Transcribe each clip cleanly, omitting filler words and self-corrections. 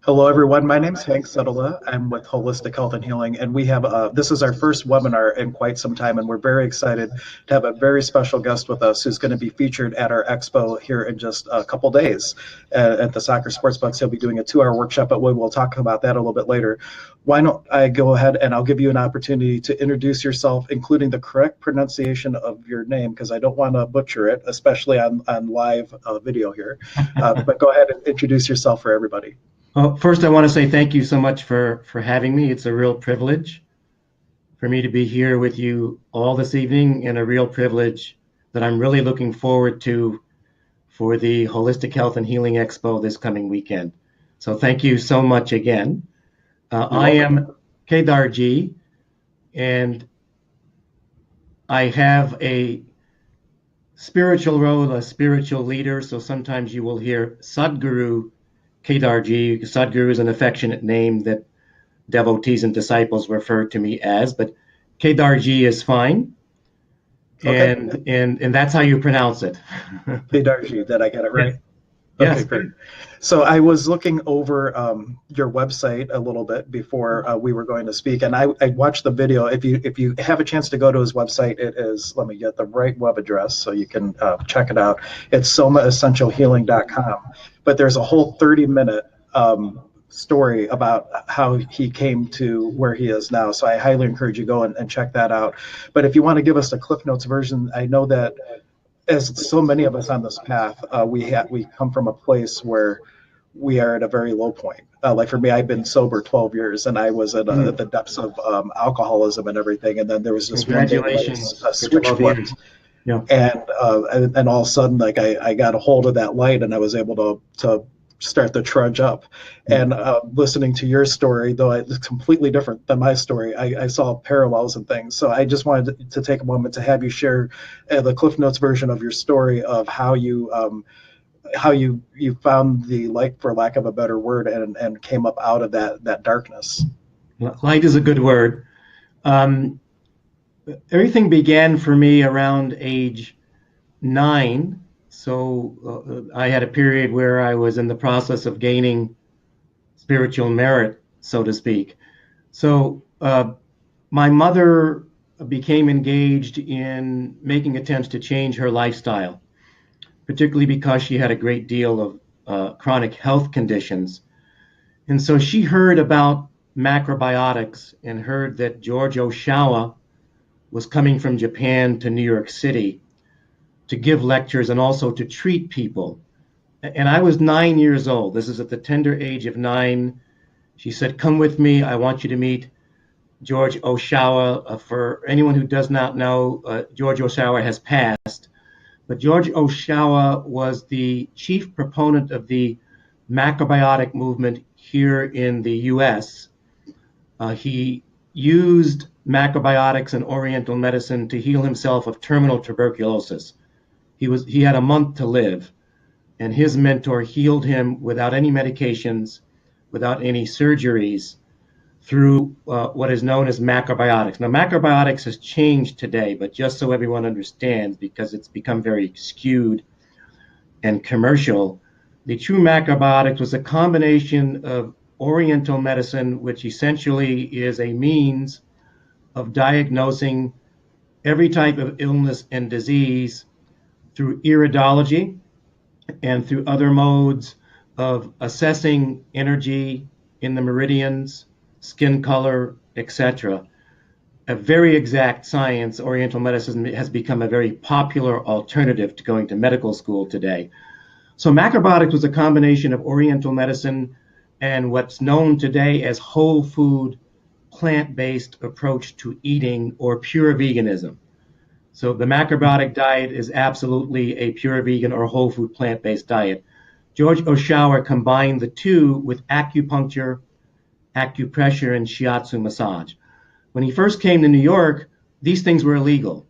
Hello, everyone. My name's Hank Sutala. I'm with Holistic Health and Healing, and we have this is our first webinar in quite some time, and we're very excited to have a very special guest with us who's going to be featured at our expo here in just a couple days at the Soccer Sportsbox. He'll be doing a 2-hour workshop, but we will talk about that a little bit later. Why don't I go ahead and I'll give you an opportunity to introduce yourself, including the correct pronunciation of your name, because I don't want to butcher it, especially on live video here. But go ahead and introduce yourself for everybody. Well, first, I want to say thank you so much for having me. It's a real privilege for me to be here with you all this evening, and a real privilege that I'm really looking forward to for the Holistic Health and Healing Expo this coming weekend. So thank you so much again. I am Kedarji, and I have a spiritual role, a spiritual leader. So sometimes you will hear Sadhguru Kedarji. Sadhguru is an affectionate name that devotees and disciples refer to me as, but Kedarji is fine. Okay. And that's how you pronounce it. Kedarji, did I get it right? Yes. Okay, great. So I was looking over your website a little bit before we were going to speak, and I watched the video. If you have a chance to go to his website, it is, let me get the right web address so you can check it out. It's somaessentialhealing.com. But there's a whole 30-minute story about how he came to where he is now. So I highly encourage you to go and check that out. But if you want to give us the Cliff Notes version, I know that as so many of us on this path, we come from a place where we are at a very low point. Like for me, I've been sober 12 years, and I was at the depths of alcoholism and everything. And then there was this one day a switch flipped, Yeah. and all of a sudden, like I got a hold of that light, and I was able to start the trudge up. And listening to your story, though it's completely different than my story, I saw parallels and things. So I just wanted to take a moment to have you share the Cliff Notes version of your story of how you found the light, for lack of a better word, and came up out of that darkness. Light is a good word. Everything began for me around age 9. So I had a period where I was in the process of gaining spiritual merit, so to speak. So my mother became engaged in making attempts to change her lifestyle, particularly because she had a great deal of chronic health conditions. And so she heard about macrobiotics and heard that George Oshawa was coming from Japan to New York City to give lectures and also to treat people. And I was 9 years old. This is at the tender age of 9. She said, "Come with me. I want you to meet George Oshawa." For anyone who does not know, George Oshawa has passed. But George Oshawa was the chief proponent of the macrobiotic movement here in the U.S. He used macrobiotics and Oriental medicine to heal himself of terminal tuberculosis. He had a month to live, and his mentor healed him without any medications, without any surgeries, through what is known as macrobiotics. Now, macrobiotics has changed today, but just so everyone understands, because it's become very skewed and commercial, the true macrobiotics was a combination of Oriental medicine, which essentially is a means of diagnosing every type of illness and disease through iridology and through other modes of assessing energy in the meridians, skin color, etc. A very exact science. Oriental medicine has become a very popular alternative to going to medical school today. So macrobiotics was a combination of Oriental medicine and what's known today as whole food, plant-based approach to eating, or pure veganism. So the macrobiotic diet is absolutely a pure vegan or whole food plant-based diet. George Oshawa combined the two with acupuncture, acupressure, and shiatsu massage. When he first came to New York, these things were illegal.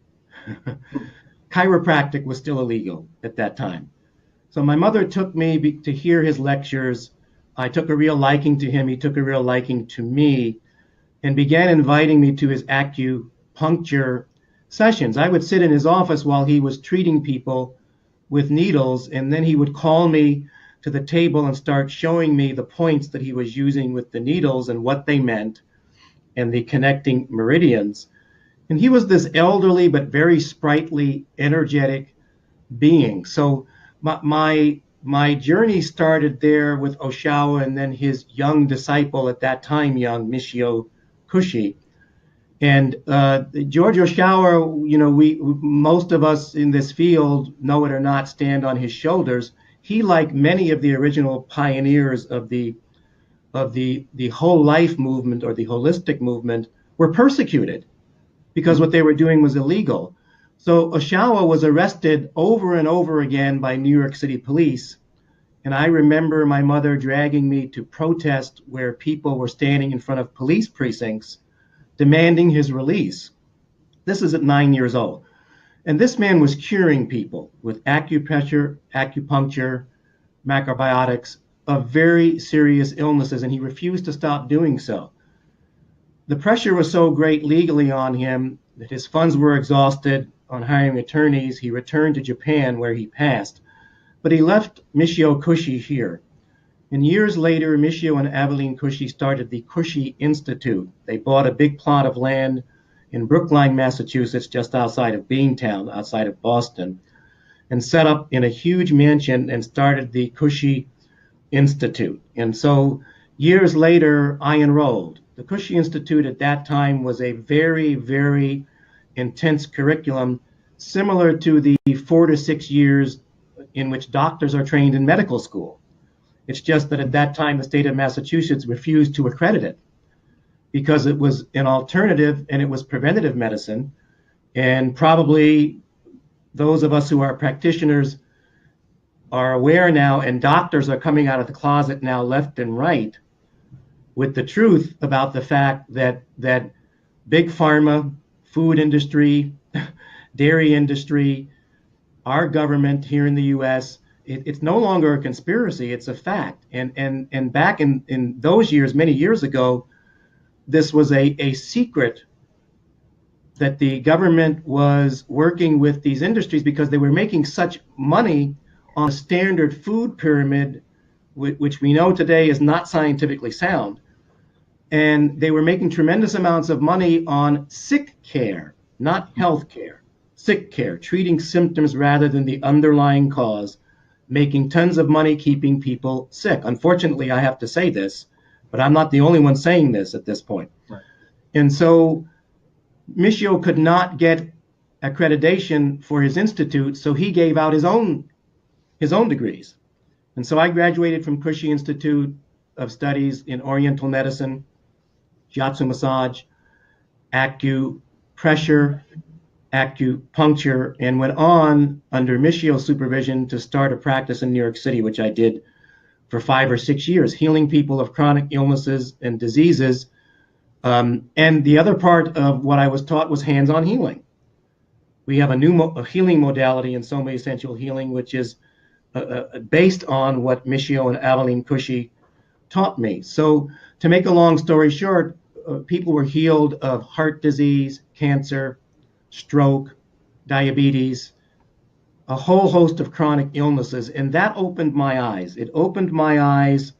Chiropractic was still illegal at that time. So my mother took me to hear his lectures. I took a real liking to him. He took a real liking to me and began inviting me to his acupuncture sessions. I would sit in his office while he was treating people with needles, and then he would call me to the table and start showing me the points that he was using with the needles and what they meant and the connecting meridians. And he was this elderly but very sprightly, energetic being. So my journey started there with Oshawa and then his young disciple at that time, young Michio Kushi. And George Oshawa, we most of us in this field, know it or not, stand on his shoulders. He, like many of the original pioneers of the whole life movement or the holistic movement, were persecuted because what they were doing was illegal. So Oshawa was arrested over and over again by New York City police. And I remember my mother dragging me to protest where people were standing in front of police precincts demanding his release. This is at 9 years old. And this man was curing people with acupressure, acupuncture, macrobiotics of very serious illnesses, and he refused to stop doing so. The pressure was so great legally on him that his funds were exhausted on hiring attorneys. He returned to Japan where he passed, but he left Michio Kushi here. And years later, Michio and Aveline Kushi started the Kushi Institute. They bought a big plot of land in Brookline, Massachusetts, just outside of Beantown, outside of Boston, and set up in a huge mansion and started the Kushi Institute. And so years later, I enrolled. The Kushi Institute at that time was a very, very intense curriculum, similar to the 4 to 6 years in which doctors are trained in medical school. It's just that at that time, the state of Massachusetts refused to accredit it because it was an alternative and it was preventative medicine. And probably those of us who are practitioners are aware now, and doctors are coming out of the closet now left and right with the truth about the fact that big pharma, food industry, dairy industry, our government here in the US, it's no longer a conspiracy, it's a fact. And back in those years, many years ago, this was a secret that the government was working with these industries because they were making such money on a standard food pyramid, which we know today is not scientifically sound. And they were making tremendous amounts of money on sick care, not health care, sick care, treating symptoms rather than the underlying cause, making tons of money keeping people sick. Unfortunately, I have to say this, but I'm not the only one saying this at this point. Right. And so Michio could not get accreditation for his institute, so he gave out his own degrees. And so I graduated from Kushi Institute of Studies in Oriental Medicine, Shiatsu massage, acupressure, acupuncture, and went on under Michio's supervision to start a practice in New York City, which I did for 5 or 6 years, healing people of chronic illnesses and diseases. And the other part of what I was taught was hands-on healing. We have a new healing modality in Soma Essential Healing, which is based on what Michio and Aveline Kushi taught me. So to make a long story short, people were healed of heart disease, cancer, stroke, diabetes, a whole host of chronic illnesses. And that opened my eyes. It opened my eyes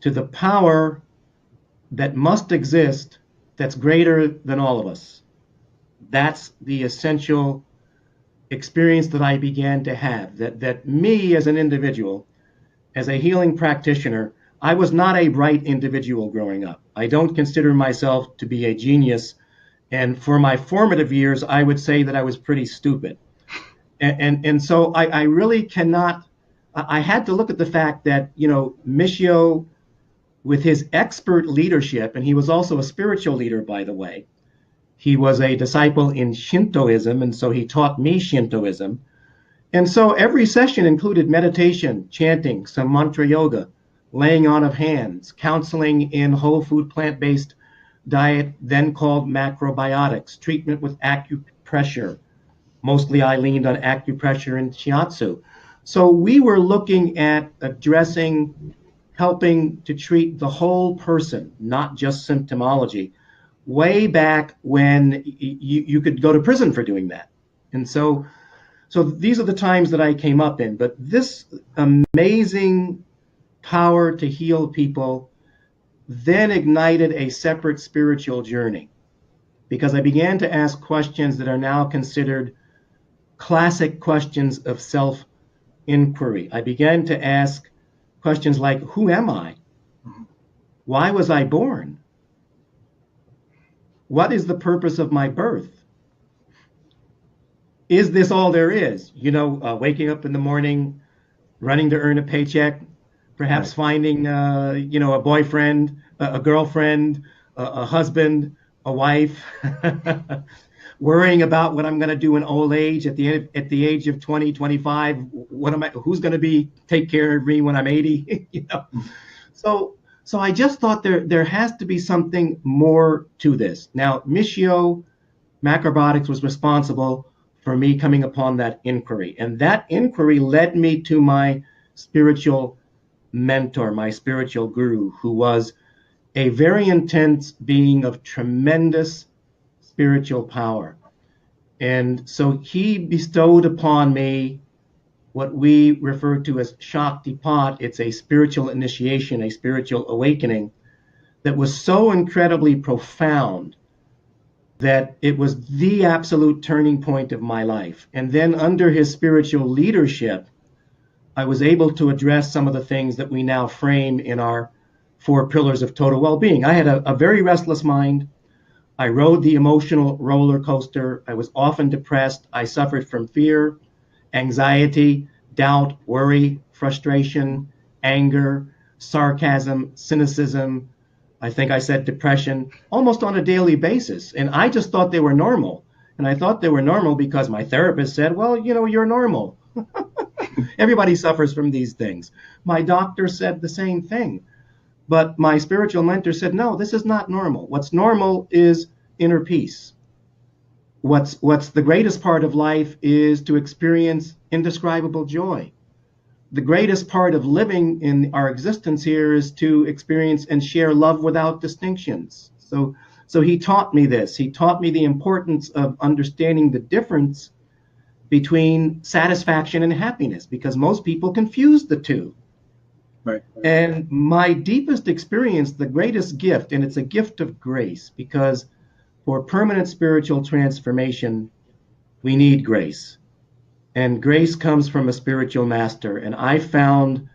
to the power that must exist that's greater than all of us. That's the essential experience that I began to have, that me as an individual, as a healing practitioner, I was not a bright individual growing up. I don't consider myself to be a genius. And for my formative years, I would say that I was pretty stupid. And so I really cannot, I had to look at the fact that, Michio, with his expert leadership, and he was also a spiritual leader, by the way. He was a disciple in Shintoism, and so he taught me Shintoism. And so every session included meditation, chanting, some mantra yoga, laying on of hands, counseling in whole food plant-based diet, then called macrobiotics, treatment with acupressure. Mostly I leaned on acupressure and shiatsu. So we were looking at addressing, helping to treat the whole person, not just symptomology, way back when you could go to prison for doing that. And so So these are the times that I came up in. But this amazing power to heal people then ignited a separate spiritual journey, because I began to ask questions that are now considered classic questions of self inquiry. I began to ask questions like, who am I? Why was I born? What is the purpose of my birth? Is this all there is? Waking up in the morning, running to earn a paycheck, perhaps Right. finding, a boyfriend, a girlfriend, a husband, a wife, worrying about what I'm going to do in old age at the age of 20, 25. Who's going to take care of me when I'm 80? So, so I just thought there has to be something more to this. Now, Michio Macrobiotics was responsible for me coming upon that inquiry. And that inquiry led me to my spiritual mentor, my spiritual guru, who was a very intense being of tremendous spiritual power. And so he bestowed upon me what we refer to as Shakti Pat. It's a spiritual initiation, a spiritual awakening that was so incredibly profound that it was the absolute turning point of my life. And then under his spiritual leadership, I was able to address some of the things that we now frame in our 4 pillars of total well-being. I had a very restless mind. I rode the emotional roller coaster. I was often depressed. I suffered from fear, anxiety, doubt, worry, frustration, anger, sarcasm, cynicism. I think I said depression, almost on a daily basis. And I just thought they were normal. And I thought they were normal because my therapist said, well, you're normal. Everybody suffers from these things. My doctor said the same thing. But my spiritual mentor said, no, this is not normal. What's normal is inner peace. What's the greatest part of life is to experience indescribable joy. The greatest part of living in our existence here is to experience and share love without distinctions. So he taught me this. He taught me the importance of understanding the difference between satisfaction and happiness, because most people confuse the two. Right. And my deepest experience, the greatest gift, and it's a gift of grace, because for permanent spiritual transformation, we need grace. And grace comes from a spiritual master. And I found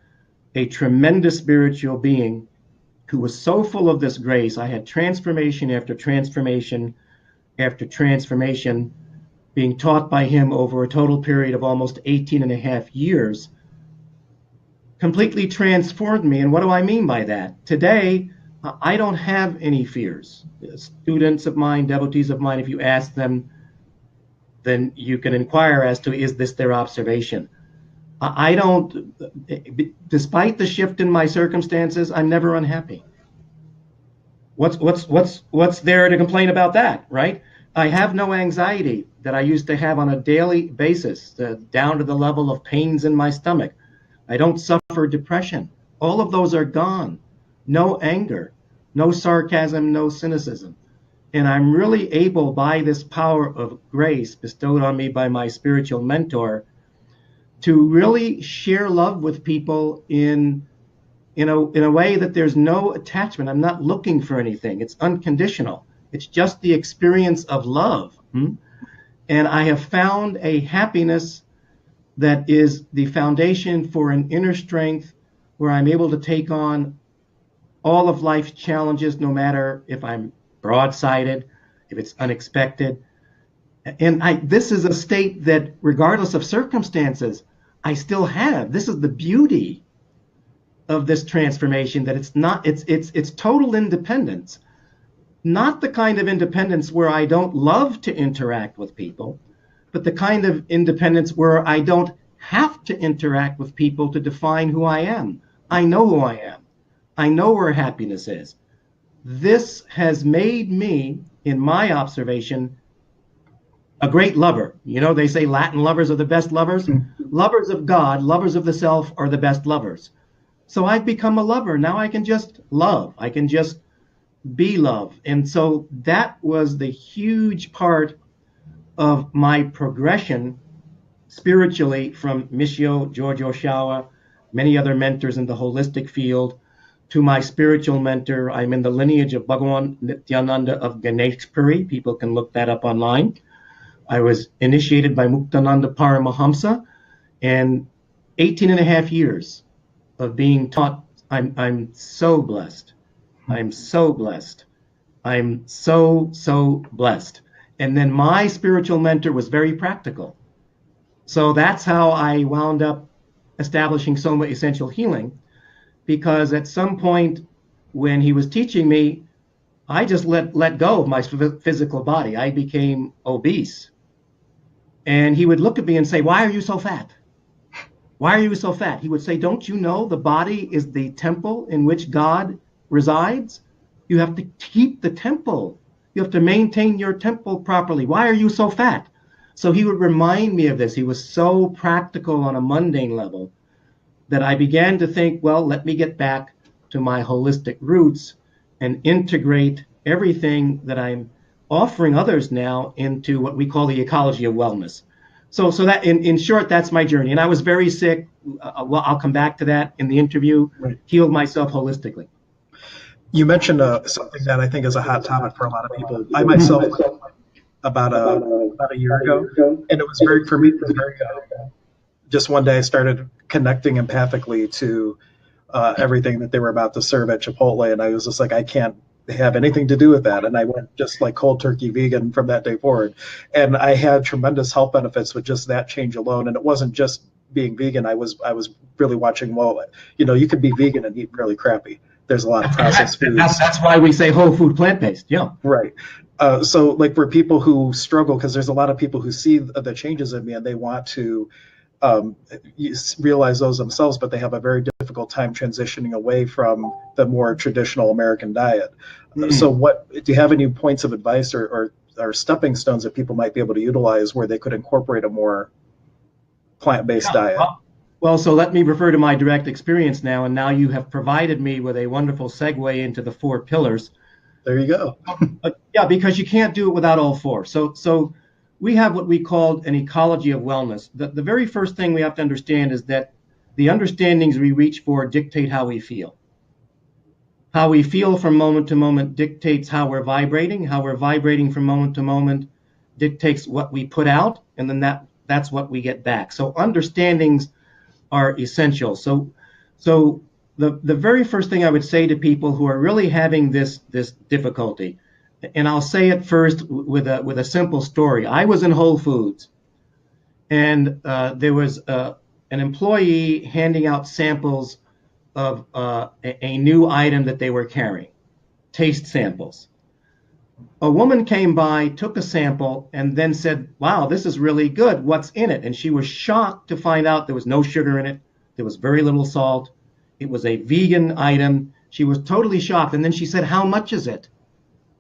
a tremendous spiritual being who was so full of this grace. I had transformation after transformation after transformation being taught by him over a total period of almost 18 and a half years, completely transformed me. And what do I mean by that? Today, I don't have any fears. Students of mine, devotees of mine, if you ask them, then you can inquire as to, is this their observation? I don't, despite the shift in my circumstances, I'm never unhappy. What's there to complain about that, right? I have no anxiety that I used to have on a daily basis, down to the level of pains in my stomach. I don't suffer depression. All of those are gone. No anger, no sarcasm, no cynicism. And I'm really able, by this power of grace bestowed on me by my spiritual mentor, to really share love with people in a way that there's no attachment. I'm not looking for anything. It's unconditional. It's just the experience of love. And I have found a happiness that is the foundation for an inner strength where I'm able to take on all of life's challenges, no matter if I'm broadsided, if it's unexpected. And this is a state that, regardless of circumstances, I still have. This is the beauty of this transformation, that it's total independence. Not the kind of independence where I don't love to interact with people, but the kind of independence where I don't have to interact with people to define who I am. I know who I am. I know where happiness is. This has made me, in my observation, a great lover. They say Latin lovers are the best lovers. Lovers of God, lovers of the self are the best lovers. So I've become a lover. Now I can just love. I can just be love. And so that was the huge part of my progression spiritually from Michio, George Oshawa, many other mentors in the holistic field, to my spiritual mentor. I'm in the lineage of Bhagavan Nityananda of Ganeshpuri. People can look that up online. I was initiated by Muktananda Paramahamsa, and 18 and a half years of being taught. I'm so blessed. I'm so blessed. I'm so blessed. And then my spiritual mentor was very practical. So that's how I wound up establishing Soma Essential Healing, because at some point when he was teaching me, I just let go of my physical body. I became obese. And he would look at me and say, "Why are you so fat? Why are you so fat?" He would say, "Don't you know the body is the temple in which God resides? You have to keep the temple. You have to maintain your temple properly. Why are you so fat?" So he would remind me of this. He was so practical on a mundane level that I began to think, well, let me get back to my holistic roots and integrate everything that I'm offering others now into what we call the ecology of wellness. So that in short, that's my journey. And I was very sick. Well, I'll come back to that in the interview. Right. Healed myself holistically. You mentioned something that I think is a hot topic for a lot of people. I myself about a year ago, and it was very for me. It was very just one day I started connecting empathically to everything that they were about to serve at Chipotle, and I was just like, I can't have anything to do with that. And I went just like cold turkey vegan from that day forward, and I had tremendous health benefits with just that change alone. And it wasn't just being vegan. I was really watching, well, you could be vegan and eat really crappy. There's a lot of processed foods. That's why we say whole food, plant-based. Yeah. Right. So like for people who struggle, because there's a lot of people who see the changes in me and they want to realize those themselves, but they have a very difficult time transitioning away from the more traditional American diet. So what do you have any points of advice or stepping stones that people might be able to utilize where they could incorporate a more plant-based diet? Well, so let me refer to my direct experience now, and now you have provided me with a wonderful segue into the 4 pillars. There you go. Yeah, because you can't do it without all 4. So we have what we call an ecology of wellness. The very first thing we have to understand is that the understandings we reach for dictate how we feel. How we feel from moment to moment dictates how we're vibrating. How we're vibrating from moment to moment dictates what we put out, and then that's what we get back. So understandings are essential. So the very first thing I would say to people who are really having this difficulty, and I'll say it first with a simple story. I was in Whole Foods, and there was an employee handing out samples of a new item that they were carrying, taste samples. A woman came by, took a sample, and then said, "Wow, this is really good. What's in it?" And she was shocked to find out there was no sugar in it. There was very little salt. It was a vegan item. She was totally shocked. And then she said, "How much is it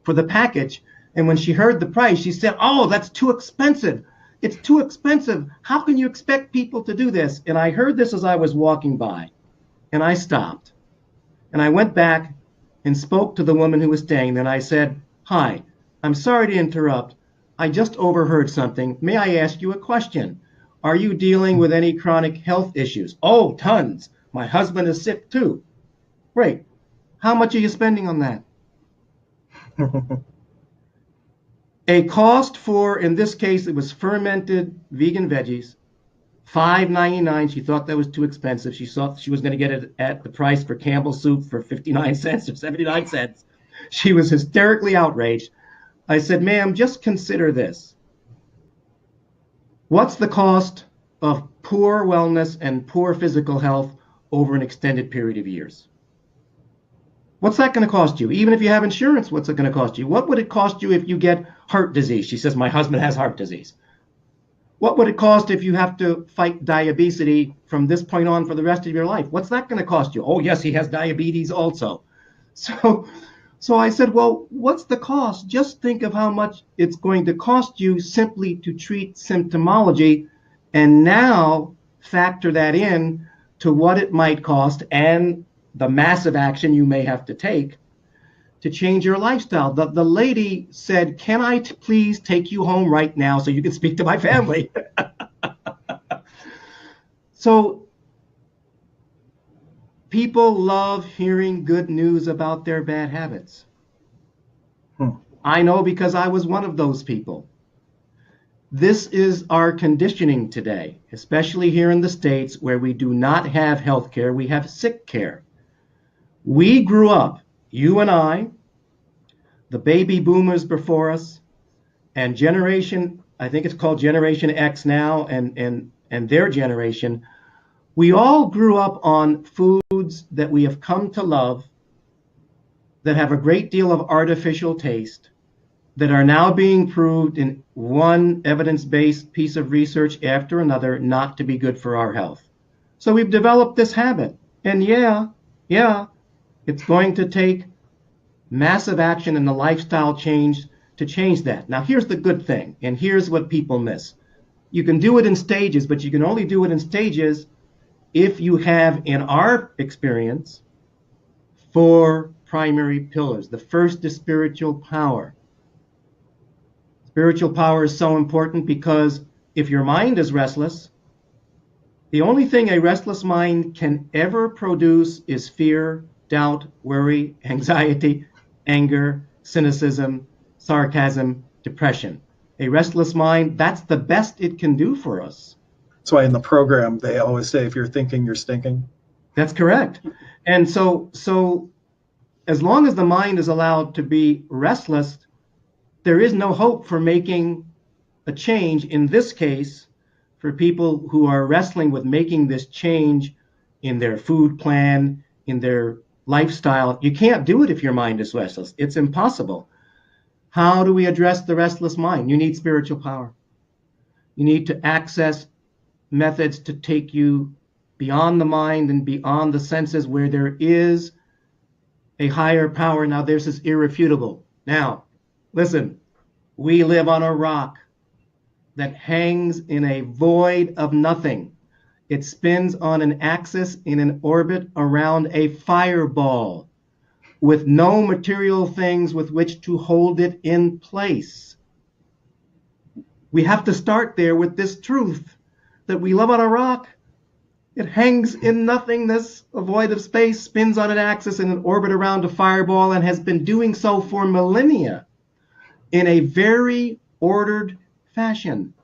for the package?" And when she heard the price, she said, "Oh, that's too expensive. It's too expensive. How can you expect people to do this?" And I heard this as I was walking by, and I stopped. And I went back and spoke to the woman who was staying there, and I said, "Hi, I'm sorry to interrupt. I just overheard something. May I ask you a question? Are you dealing with any chronic health issues?" "Oh, tons. My husband is sick too." "Great. How much are you spending on that?" A cost for, in this case, it was fermented vegan veggies, $5.99. She thought that was too expensive. She thought she was going to get it at the price for Campbell's soup for 59 cents or 79 cents. She was hysterically outraged. I said, "Ma'am, just consider this. What's the cost of poor wellness and poor physical health over an extended period of years? What's that going to cost you? Even if you have insurance, what's it going to cost you? What would it cost you if you get heart disease?" She says, "My husband has heart disease." "What would it cost if you have to fight diabetes from this point on for the rest of your life? What's that going to cost you?" "Oh, yes, he has diabetes also." So I said, "Well, what's the cost? Just think of how much it's going to cost you simply to treat symptomology, and now factor that in to what it might cost and the massive action you may have to take to change your lifestyle." The lady said, "Can I please take you home right now so you can speak to my family?" So people love hearing good news about their bad habits. Hmm. I know because I was one of those people. This is our conditioning today, especially here in the States where we do not have health care, we have sick care. We grew up, you and I, the baby boomers before us, and generation, I think it's called Generation X now, and their generation, we all grew up on foods that we have come to love that have a great deal of artificial taste that are now being proved in one evidence-based piece of research after another not to be good for our health. So we've developed this habit. And yeah, it's going to take massive action and a lifestyle change to change that. Now, here's the good thing, and here's what people miss. You can do it in stages, but you can only do it in stages if you have, in our experience, 4 primary pillars. The first is spiritual power. Spiritual power is so important because if your mind is restless, the only thing a restless mind can ever produce is fear, doubt, worry, anxiety, anger, cynicism, sarcasm, depression. A restless mind, that's the best it can do for us. That's why in the program they always say, if you're thinking, you're stinking. That's correct. And so as long as the mind is allowed to be restless, there is no hope for making a change. In this case, for people who are wrestling with making this change in their food plan, in their lifestyle, you can't do it if your mind is restless. It's impossible. How do we address the restless mind? You need spiritual power. You need to access methods to take you beyond the mind and beyond the senses where there is a higher power. Now, this is irrefutable. Now, listen, we live on a rock that hangs in a void of nothing. It spins on an axis in an orbit around a fireball with no material things with which to hold it in place. We have to start there with this truth that we live on a rock. It hangs in nothingness, a void of space, spins on an axis in an orbit around a fireball, and has been doing so for millennia in a very ordered fashion.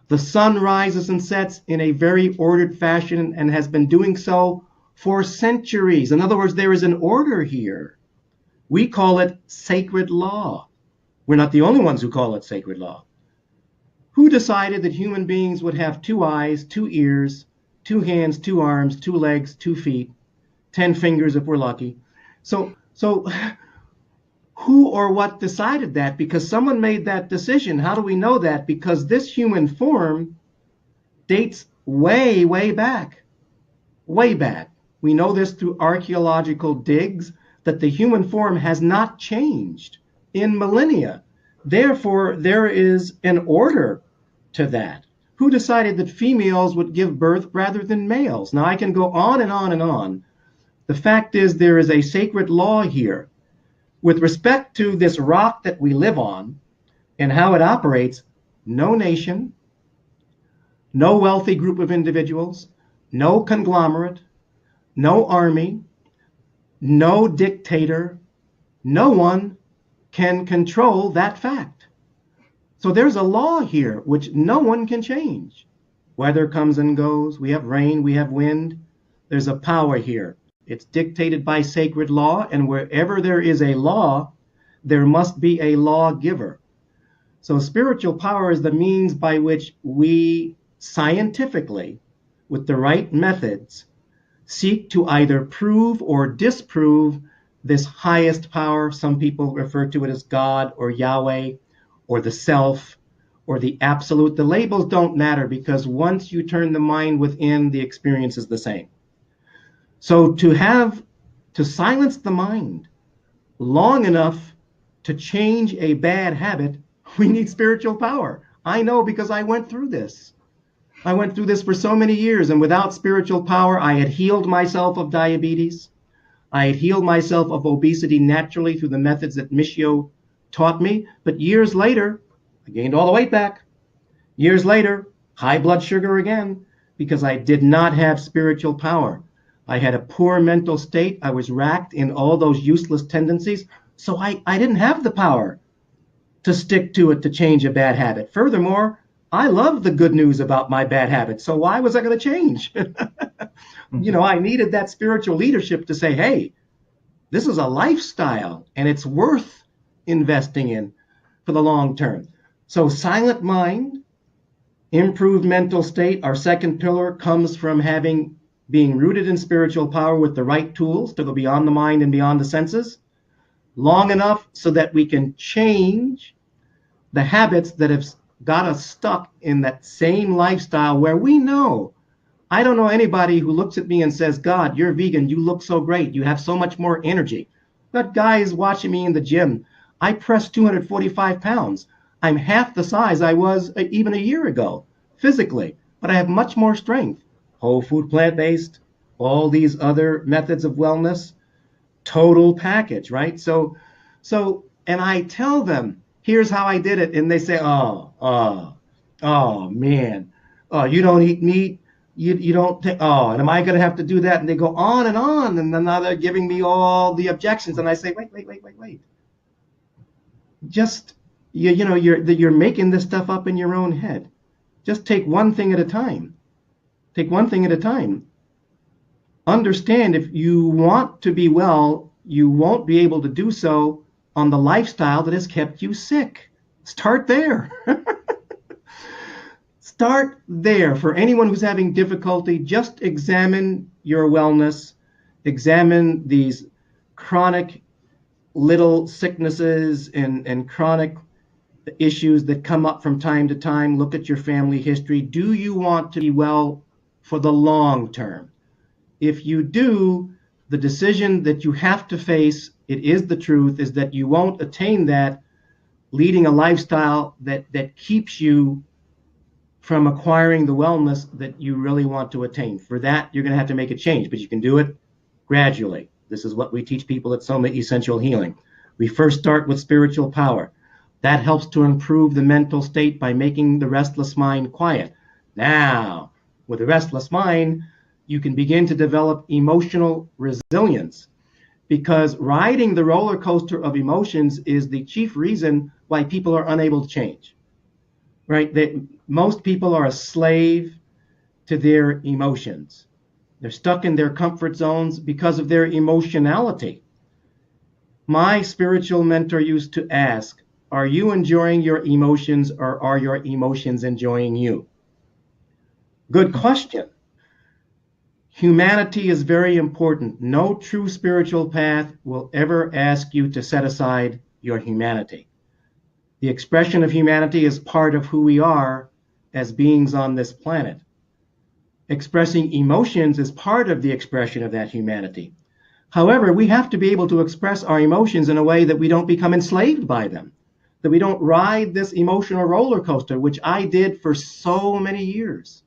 The sun rises and sets in a very ordered fashion and has been doing so for centuries. In other words, there is an order here. We call it sacred law. We're not the only ones who call it sacred law. Who decided that human beings would have 2 eyes, 2 ears, 2 hands, 2 arms, 2 legs, 2 feet, 10 fingers if we're lucky? So who or what decided that? Because someone made that decision. How do we know that? Because this human form dates way, way back. Way back. We know this through archaeological digs that the human form has not changed in millennia. Therefore, there is an order to that. Who decided that females would give birth rather than males? Now, I can go on and on and on. The fact is, there is a sacred law here. With respect to this rock that we live on and how it operates, no nation, no wealthy group of individuals, no conglomerate, no army, no dictator, no one can control that fact. So there's a law here which no one can change. Weather comes and goes. We have rain, we have wind. There's a power here. It's dictated by sacred law, and wherever there is a law, there must be a lawgiver. So spiritual power is the means by which we scientifically, with the right methods, seek to either prove or disprove this highest power. Some people refer to it as God or Yahweh or the self or the absolute. The labels don't matter because once you turn the mind within, the experience is the same. So to silence the mind long enough to change a bad habit, we need spiritual power. I know because I went through this. I went through this for so many years, and without spiritual power, I had healed myself of diabetes. I had healed myself of obesity naturally through the methods that Michio taught me. But years later, I gained all the weight back. Years later, high blood sugar again, because I did not have spiritual power. I had a poor mental state. I was racked in all those useless tendencies. So I didn't have the power to stick to it to change a bad habit. Furthermore, I love the good news about my bad habits. So why was I going to change? I needed that spiritual leadership to say, hey, this is a lifestyle and it's worth investing in for the long term. So silent mind, improved mental state, our second pillar comes from being rooted in spiritual power with the right tools to go beyond the mind and beyond the senses long enough so that we can change the habits that have got us stuck in that same lifestyle where we know. I don't know anybody who looks at me and says, God, you're vegan. You look so great. You have so much more energy. That guy is watching me in the gym. I press 245 pounds. I'm half the size I was even a year ago physically, but I have much more strength. Whole food, plant-based, all these other methods of wellness, total package, right? So, and I tell them, here's how I did it. And they say, oh man, you don't eat meat. You don't take, and am I going to have to do that? And they go on. And then now they're giving me all the objections. And I say, wait. Just, you're making this stuff up in your own head. Just take one thing at a time. Understand if you want to be well, you won't be able to do so on the lifestyle that has kept you sick. Start there. Start there. For anyone who's having difficulty, just examine your wellness. Examine these chronic little sicknesses and chronic issues that come up from time to time. Look at your family history. Do you want to be well for the long term? If you do, the decision that you have to face, it is the truth, is that you won't attain that leading a lifestyle that keeps you from acquiring the wellness that you really want to attain. For that, you're going to have to make a change, but you can do it gradually. This is what we teach people at Soma Essential Healing. We first start with spiritual power. That helps to improve the mental state by making the restless mind quiet. Now, with a restless mind, you can begin to develop emotional resilience, because riding the roller coaster of emotions is the chief reason why people are unable to change, right? Most people are a slave to their emotions. They're stuck in their comfort zones because of their emotionality. My spiritual mentor used to ask, are you enjoying your emotions, or are your emotions enjoying you? Good question. Humanity is very important. No true spiritual path will ever ask you to set aside your humanity. The expression of humanity is part of who we are as beings on this planet. Expressing emotions is part of the expression of that humanity. However, we have to be able to express our emotions in a way that we don't become enslaved by them, that we don't ride this emotional roller coaster, which I did for so many years.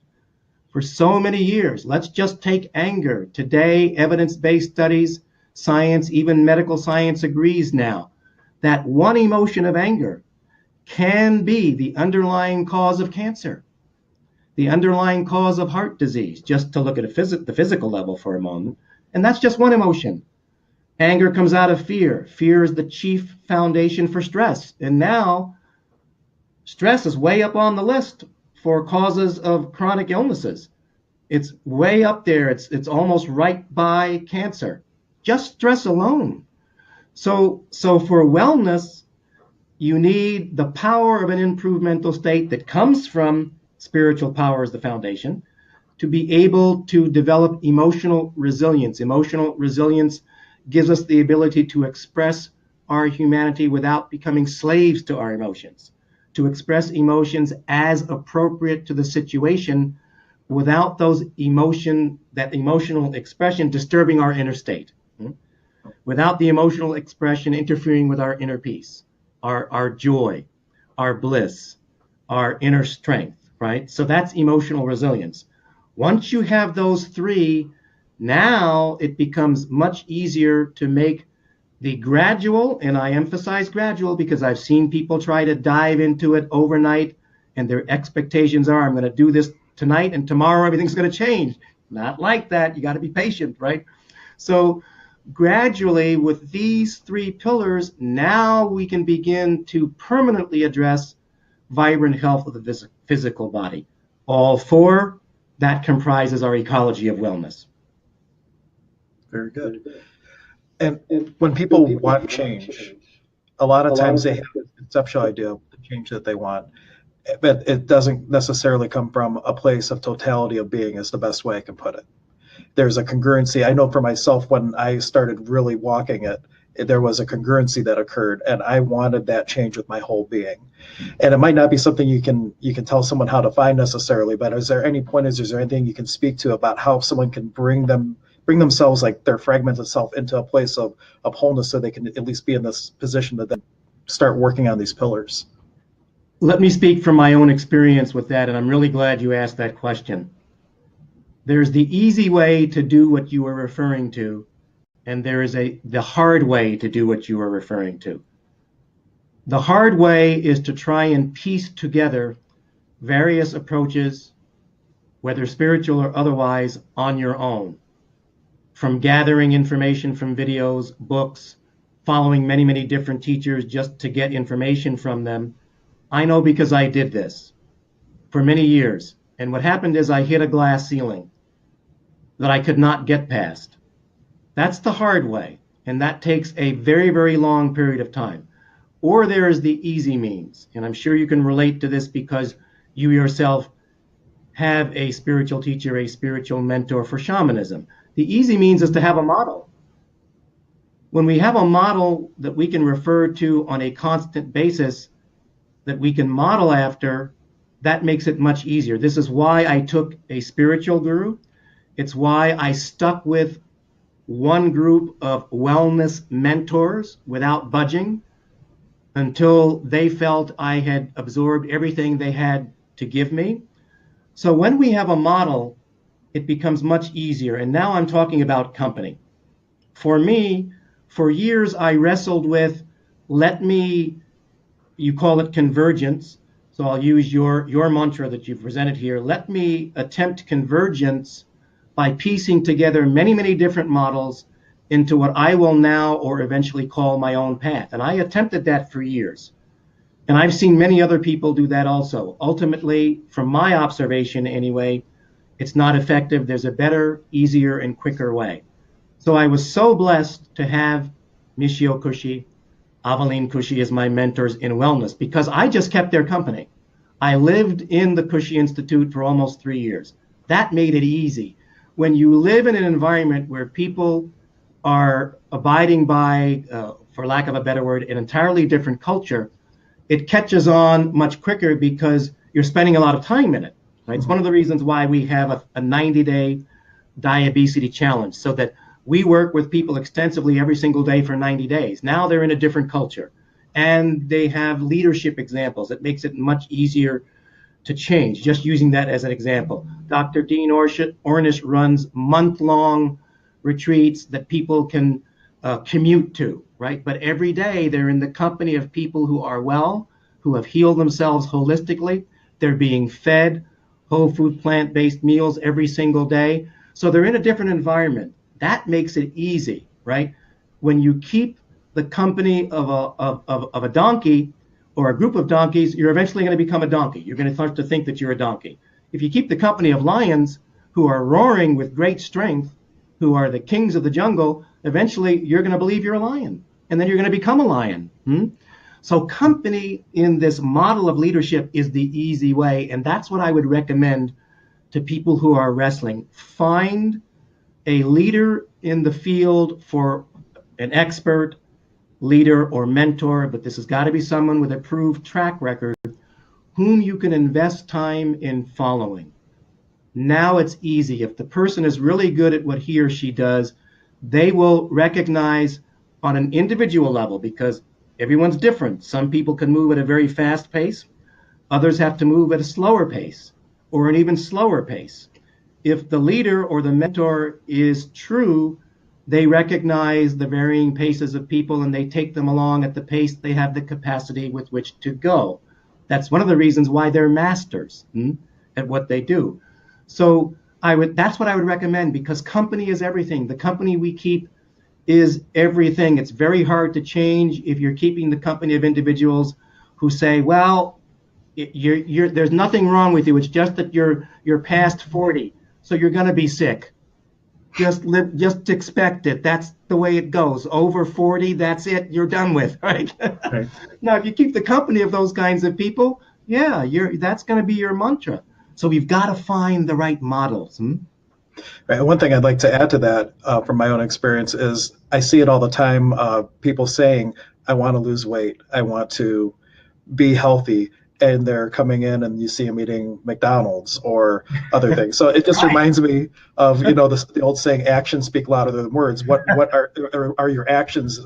Let's just take anger. Today, evidence-based studies, science, even medical science agrees now that one emotion of anger can be the underlying cause of cancer, the underlying cause of heart disease, just to look at the physical level for a moment. And that's just one emotion. Anger comes out of fear. Fear is the chief foundation for stress. And now stress is way up on the list for causes of chronic illnesses. It's way up there. It's almost right by cancer. Just stress alone. So for wellness, you need the power of an improved mental state that comes from spiritual power as the foundation, to be able to develop emotional resilience. Emotional resilience gives us the ability to express our humanity without becoming slaves to our emotions, to express emotions as appropriate to the situation without that emotional expression disturbing our inner state, without the emotional expression interfering with our inner peace, our joy, our bliss, our inner strength, right? So that's emotional resilience. Once you have those three, now it becomes much easier to make the gradual, and I emphasize gradual because I've seen people try to dive into it overnight and their expectations are, I'm going to do this tonight and tomorrow everything's going to change. Not like that. You got to be patient, right? So gradually, with these three pillars, now we can begin to permanently address vibrant health of the physical body. All four, that comprises our ecology of wellness. Very good. And when people want change, a lot of times they have a conceptual idea of the change that they want, but it doesn't necessarily come from a place of totality of being, is the best way I can put it. There's a congruency. I know for myself, when I started really walking it, there was a congruency that occurred, and I wanted that change with my whole being. And it might not be something you can tell someone how to find necessarily, but is there any pointers, is there anything you can speak to about how someone can bring themselves, like their fragmented self, into a place of wholeness, so they can at least be in this position to then start working on these pillars? Let me speak from my own experience with that, and I'm really glad you asked that question. There's the easy way to do what you are referring to, and there is the hard way to do what you are referring to. The hard way is to try and piece together various approaches, whether spiritual or otherwise, on your own. From gathering information from videos, books, following many, many different teachers just to get information from them. I know because I did this for many years. And what happened is I hit a glass ceiling that I could not get past. That's the hard way. And that takes a very, very long period of time. Or there is the easy means. And I'm sure you can relate to this because you yourself have a spiritual teacher, a spiritual mentor for shamanism. The easy means is to have a model. When we have a model that we can refer to on a constant basis, that we can model after, that makes it much easier. This is why I took a spiritual guru. It's why I stuck with one group of wellness mentors without budging until they felt I had absorbed everything they had to give me. So when we have a model, it becomes much easier. And now I'm talking about company. For me, for years, I wrestled with, you call it convergence. So I'll use your mantra that you've presented here. Let me attempt convergence by piecing together many, many different models into what I will now or eventually call my own path. And I attempted that for years. And I've seen many other people do that also. Ultimately, from my observation anyway, it's not effective. There's a better, easier, and quicker way. So I was so blessed to have Michio Kushi, Avaline Kushi as my mentors in wellness because I just kept their company. I lived in the Kushi Institute for almost 3 years. That made it easy. When you live in an environment where people are abiding by, for lack of a better word, an entirely different culture, it catches on much quicker because you're spending a lot of time in it. Right? It's one of the reasons why we have a 90-day diabesity challenge, so that we work with people extensively every single day for 90 days. Now they're in a different culture, and they have leadership examples. It makes it much easier to change, just using that as an example. Dr. Dean Ornish runs month-long retreats that people can commute to, right? But every day they're in the company of people who are well, who have healed themselves holistically. They're being fed whole food, plant-based meals every single day. So they're in a different environment. That makes it easy, right? When you keep the company of a donkey or a group of donkeys, you're eventually going to become a donkey. You're going to start to think that you're a donkey. If you keep the company of lions who are roaring with great strength, who are the kings of the jungle, eventually you're going to believe you're a lion, and then you're going to become a lion. So company in this model of leadership is the easy way, and that's what I would recommend to people who are wrestling. Find a leader in the field, for an expert, leader, or mentor, but this has got to be someone with a proved track record whom you can invest time in following. Now it's easy. If the person is really good at what he or she does, they will recognize on an individual level, because everyone's different. Some people can move at a very fast pace. Others have to move at a slower pace or an even slower pace. If the leader or the mentor is true, they recognize the varying paces of people and they take them along at the pace they have the capacity with which to go. That's one of the reasons why they're masters. at what they do. So that's what I would recommend, because company is everything. The company we keep is everything. It's very hard to change if you're keeping the company of individuals who say, well, there's nothing wrong with you. It's just that you're past 40, so you're going to be sick. Just expect it. That's the way it goes. Over 40, that's it. You're done with, right? Right. Now, if you keep the company of those kinds of people, yeah, that's going to be your mantra. So we've got to find the right models. Right. One thing I'd like to add to that from my own experience is I see it all the time. People saying, I want to lose weight. I want to be healthy. And they're coming in and you see them eating McDonald's or other things. So it just Right. reminds me of, the old saying, actions speak louder than words. What are your actions